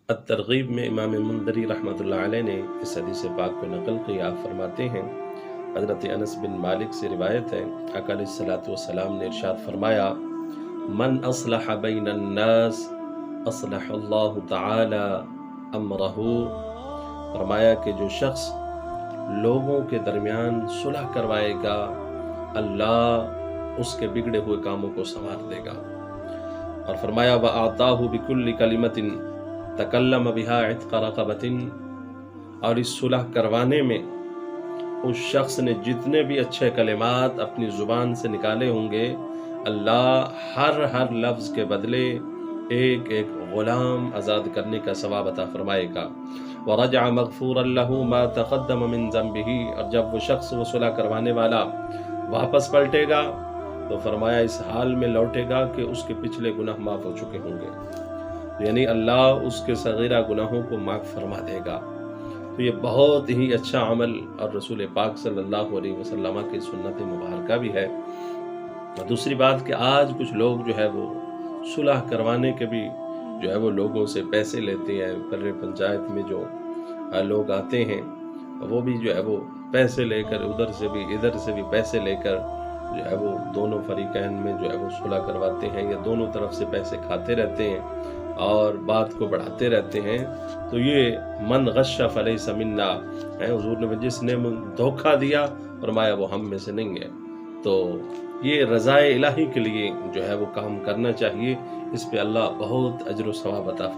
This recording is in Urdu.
الترغیب میں امام منذری رحمۃ اللہ علیہ نے اس حدیث پاک کو نقل کیا. فرماتے ہیں حضرت انس بن مالک سے روایت ہے، آقا علیہ الصلوۃ والسلام نے ارشاد فرمایا، من اصلح بین الناس اصلح اللہ تعالی امرہ. فرمایا کہ جو شخص لوگوں کے درمیان صلح کروائے گا، اللہ اس کے بگڑے ہوئے کاموں کو سنوار دے گا. اور فرمایا وَأَعْطَاهُ بِكُلِّ كَلِمَةٍ تَكَلَّمَ بِهَا عِتْقَ رَقَبَةٍ. اور اس صلح کروانے میں اس شخص نے جتنے بھی اچھے کلمات اپنی زبان سے نکالے ہوں گے، اللہ ہر لفظ کے بدلے ایک ایک غلام آزاد کرنے کا ثواب عطا فرمائے گا. وَرَجَعَ مَغْفُورًا لَهُ مَا تَقَدَّمَ مِن ذَنبِهِ. اور جب وہ شخص، وہ صلح کروانے والا واپس پلٹے گا تو فرمایا اس حال میں لوٹے گا کہ اس کے پچھلے گناہ معاف ہو چکے ہوں گے، یعنی اللہ اس کے صغیرہ گناہوں کو معاف فرما دے گا. تو یہ بہت ہی اچھا عمل اور رسول پاک صلی اللہ علیہ وسلم کی سنت مبارکہ بھی ہے. اور دوسری بات کہ آج کچھ لوگ جو ہے وہ صلح کروانے کے بھی جو ہے وہ لوگوں سے پیسے لیتے ہیں. پر پنچایت میں جو لوگ آتے ہیں وہ بھی جو ہے وہ پیسے لے کر ادھر سے بھی ادھر سے بھی پیسے لے کر جو ہے وہ دونوں فریقین میں جو ہے وہ صلح کرواتے ہیں، یا دونوں طرف سے پیسے کھاتے رہتے ہیں اور بات کو بڑھاتے رہتے ہیں. تو یہ من غش فلیس منا ہے. حضور نے جس نے دھوکہ دیا فرمایا وہ ہم میں سے نہیں ہے. تو یہ رضائے الہی کے لیے جو ہے وہ کام کرنا چاہیے. اس پہ اللہ بہت اجر و ثواب عطا فرمائے.